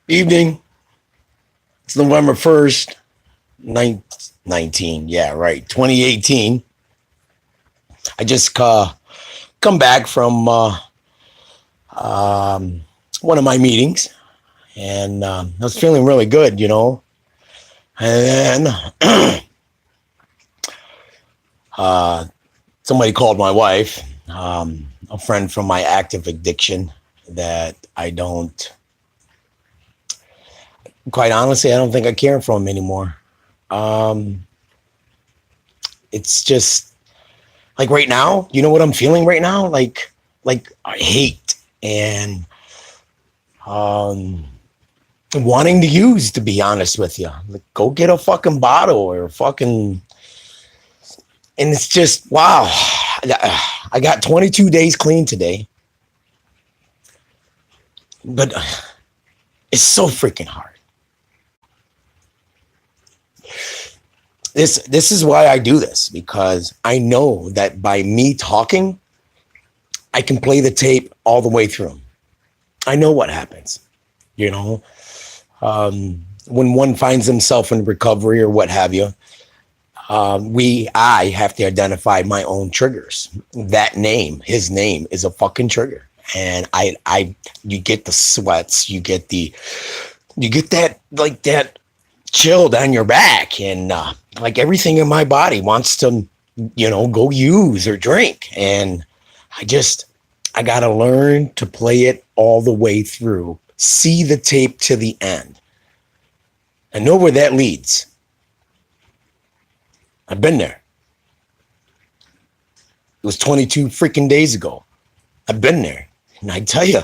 Evening. It's November 1st, 19. Yeah, right. 2018. I just come back from one of my meetings and I was feeling really good. And then uh, somebody called my wife, a friend from my active addiction that I don't, quite honestly, I don't think I care for him anymore. Um, it's just like right now, you know what I'm feeling right now? Like I hate and um wanting to use, to be honest with you. Like, go get a fucking bottle or fucking, and it's just wow. I got 22 days clean today, but it's so freaking hard. This is why I do this, because I know that by me talking, I can play the tape all the way through. I know what happens, you know, when one finds himself in recovery or what have you. I have to identify my own triggers. That name, his name, is a fucking trigger, and you get the sweats, you get that, like, that chill down your back, and like everything in my body wants to, go use or drink, and I just I gotta learn to play it all the way through, see the tape to the end. I know where that leads. I've been there. It was 22 freaking days ago. I've been there. And I tell you,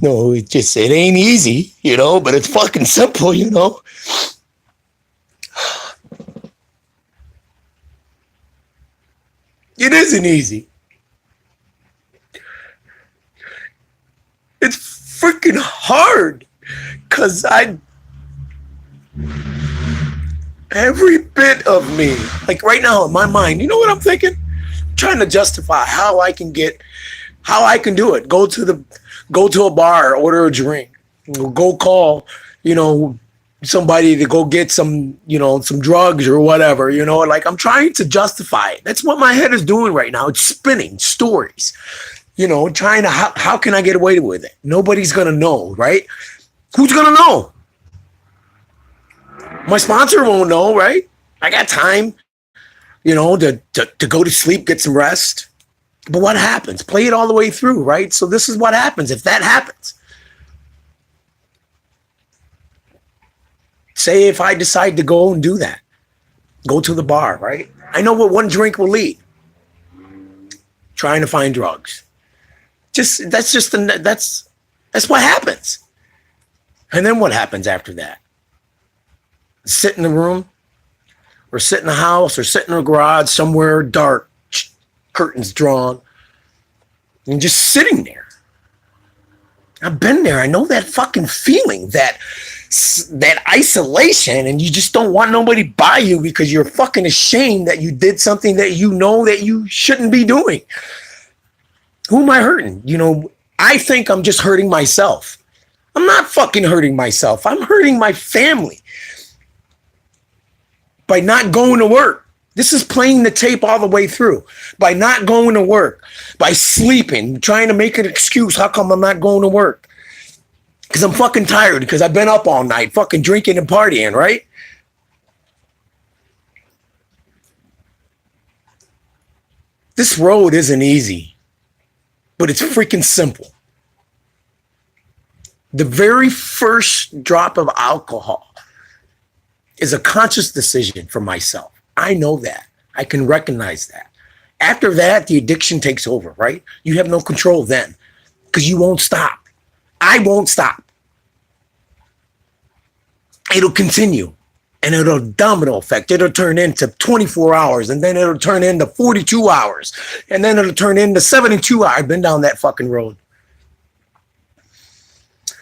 no, it ain't easy, but it's fucking simple. It isn't easy. It's freaking hard. Cause every bit of me, like right now in my mind, you know what I'm thinking? I'm trying to justify how I can do it. Go to a bar, order a drink, go call, somebody to go get some drugs or whatever, like I'm trying to justify it. That's what my head is doing right now. It's spinning stories, trying to, how can I get away with it? Nobody's going to know, right? Who's going to know? My sponsor won't know, right? I got time, to go to sleep, get some rest. But what happens? Play it all the way through, right? So this is what happens if that happens. Say if I decide to go and do that, go to the bar, right? I know what one drink will lead. Trying to find drugs. That's what happens. And then what happens after that? Sit in the room, or sit in the house, or sit in a garage somewhere dark, curtains drawn, and just sitting there. I've been there. I know that fucking feeling, that isolation, and you just don't want nobody by you because you're fucking ashamed that you did something that you know that you shouldn't be doing. Who am I hurting? I think I'm just hurting myself. I'm not fucking hurting myself. I'm hurting my family by not going to work. This is playing the tape all the way through. By not going to work, by sleeping, trying to make an excuse. How come I'm not going to work? Because I'm fucking tired, because I've been up all night fucking drinking and partying, right? This road isn't easy, but it's freaking simple. The very first drop of alcohol is a conscious decision for myself. I know that. I can recognize that. After that, the addiction takes over, right? You have no control then, because you won't stop. I won't stop. It'll continue, and it'll domino effect. It'll turn into 24 hours, and then it'll turn into 42 hours, and then it'll turn into 72 hours. I've been down that fucking road.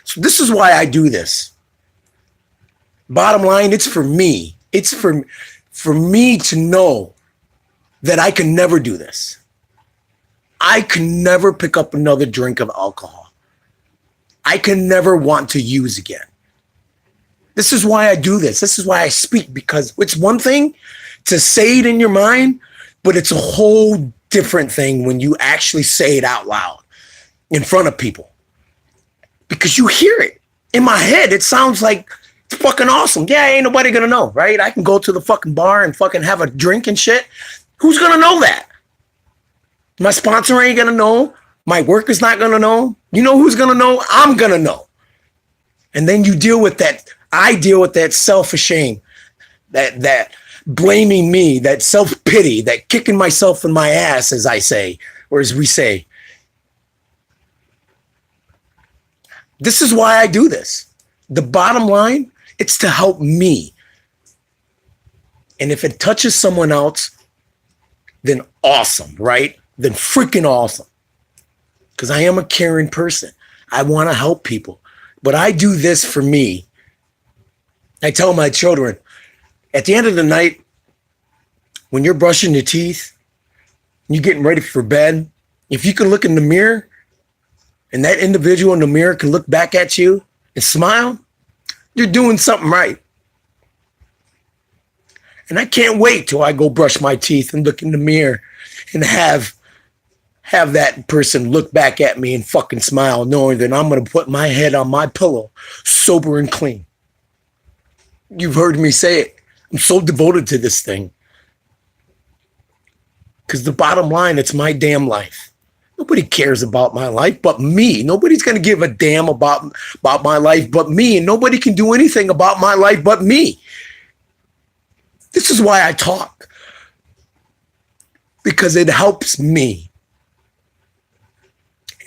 So this is why I do this. Bottom line, it's for me. It's for me to know that I can never do this. I can never pick up another drink of alcohol. I can never want to use again. This is why I do this. This is why I speak, because it's one thing to say it in your mind, but it's a whole different thing when you actually say it out loud in front of people, because you hear it. In my head, it sounds like it's fucking awesome. Yeah, ain't nobody gonna know, right? I can go to the fucking bar and fucking have a drink and shit. Who's gonna know that? My sponsor ain't gonna know. My work is not gonna know. You know who's gonna know? I'm gonna know. And then you deal with that. I deal with that self-shame, that blaming me, that self-pity, that kicking myself in my ass, as I say, or as we say. This is why I do this. The bottom line, it's to help me. And if it touches someone else, then awesome, right? Then freaking awesome. Because I am a caring person. I want to help people. But I do this for me. I tell my children, at the end of the night, when you're brushing your teeth, you're getting ready for bed, if you can look in the mirror and that individual in the mirror can look back at you and smile, you're doing something right. And I can't wait till I go brush my teeth and look in the mirror and have that person look back at me and fucking smile, knowing that I'm going to put my head on my pillow, sober and clean. You've heard me say it. I'm so devoted to this thing. Because the bottom line, it's my damn life. Nobody cares about my life but me. Nobody's going to give a damn about my life but me. And nobody can do anything about my life but me. This is why I talk. Because it helps me.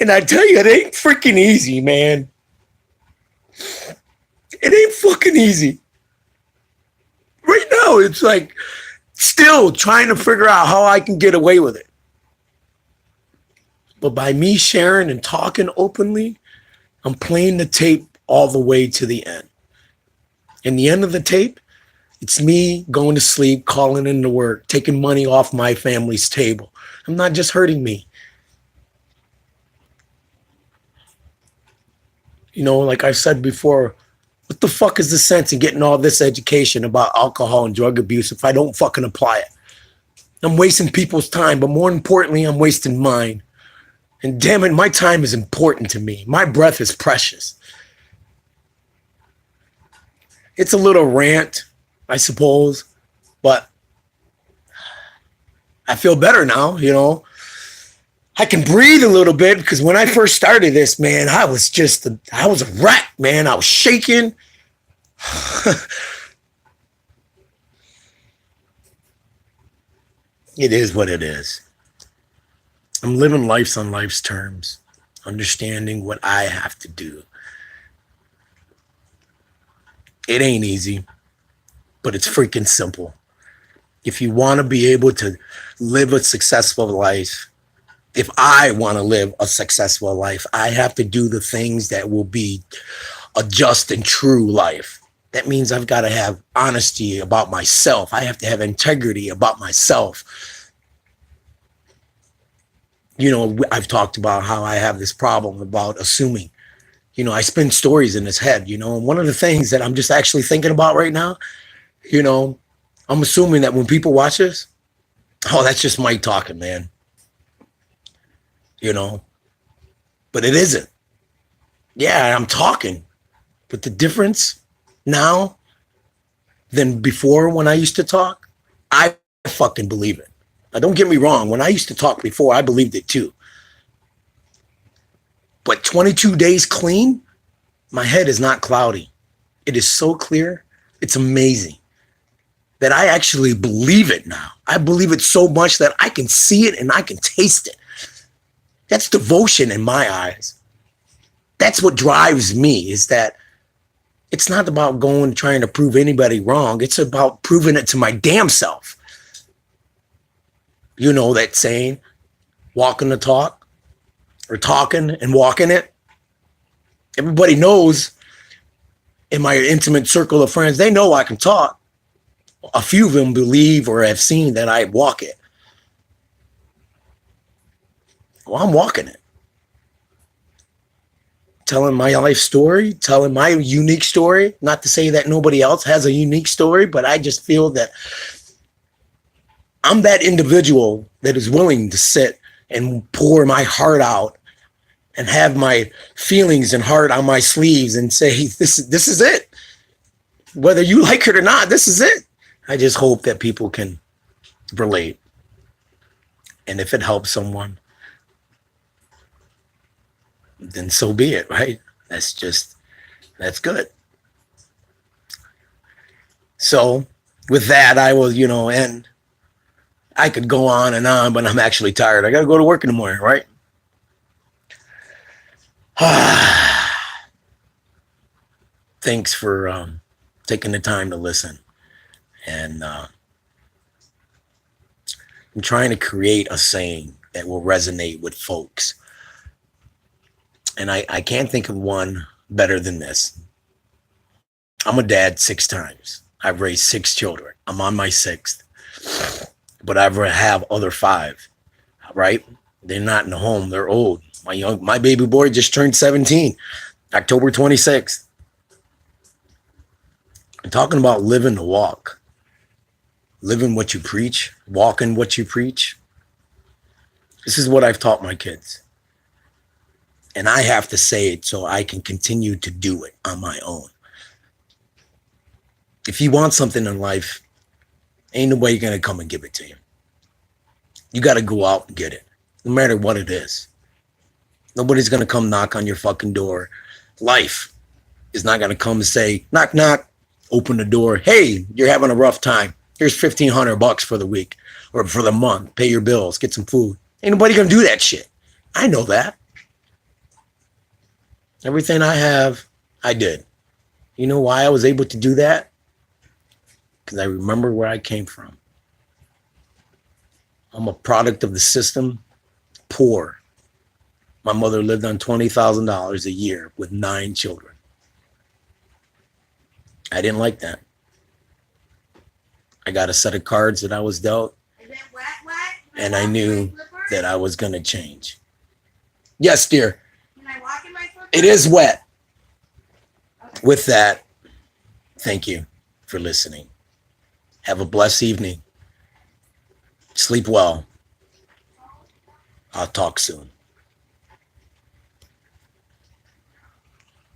And I tell you, it ain't freaking easy, man. It ain't fucking easy. Right now, it's like still trying to figure out how I can get away with it. But by me sharing and talking openly, I'm playing the tape all the way to the end. In the end of the tape, it's me going to sleep, calling into work, taking money off my family's table. I'm not just hurting me. You know, like I said before, what the fuck is the sense in getting all this education about alcohol and drug abuse if I don't fucking apply it? I'm wasting people's time, but more importantly, I'm wasting mine. And damn it, my time is important to me. My breath is precious. It's a little rant, I suppose, but I feel better now, you know. I can breathe a little bit, because when I first started this, man, I was a wreck, man. I was shaking. It is what it is. I'm living life on life's terms, understanding what I have to do. It ain't easy, but it's freaking simple. If you want to be able to live a successful life, if I want to live a successful life, I have to do the things that will be a just and true life. That means I've got to have honesty about myself. I have to have integrity about myself. You know, I've talked about how I have this problem about assuming. You know, I spin stories in his head, you know, and one of the things that I'm just actually thinking about right now, you know, I'm assuming that when people watch this, oh, that's just Mike talking, man. You know, but it isn't. Yeah, I'm talking, but the difference now than before when I used to talk, I fucking believe it. Now, don't get me wrong. When I used to talk before, I believed it too. But 22 days clean, my head is not cloudy. It is so clear. It's amazing that I actually believe it now. I believe it so much that I can see it and I can taste it. That's devotion in my eyes. That's what drives me, is that it's not about going trying to prove anybody wrong. It's about proving it to my damn self. You know that saying, walking the talk, or talking and walking it. Everybody knows in my intimate circle of friends, they know I can talk. A few of them believe or have seen that I walk it. Well, I'm walking it. telling my life story, telling my unique story. Not to say that nobody else has a unique story, but I just feel that I'm that individual that is willing to sit and pour my heart out and have my feelings and heart on my sleeves and say, this is it. Whether you like it or not, this is it. I just hope that people can relate. And if it helps someone, then so be it, right? That's good. So with that, I will, end. I could go on, but I'm actually tired. I got to go to work in the morning, right? Thanks for taking the time to listen. And I'm trying to create a saying that will resonate with folks. And I can't think of one better than this. I'm a dad 6 times. I've raised 6 children. I'm on my 6th. But I have other 5, right? They're not in the home. They're old. My baby boy just turned 17, October 26th. I'm talking about living the walk. Living what you preach, walking what you preach. This is what I've taught my kids. And I have to say it so I can continue to do it on my own. If you want something in life, ain't nobody going to come and give it to you. You got to go out and get it, no matter what it is. Nobody's going to come knock on your fucking door. Life is not going to come and say, knock, knock, open the door. Hey, you're having a rough time. Here's $1,500 for the week or for the month. Pay your bills, get some food. Ain't nobody going to do that shit. I know that. Everything I have, I did. You know why I was able to do that? Because I remember where I came from. I'm a product of the system, poor. My mother lived on $20,000 a year with 9 children. I didn't like that. I got a set of cards that I was dealt, and I knew that I was going to change. Yes, dear. Can I walk in my slippers? It is wet. Okay. With that, thank you for listening. Have a blessed evening. Sleep well. I'll talk soon.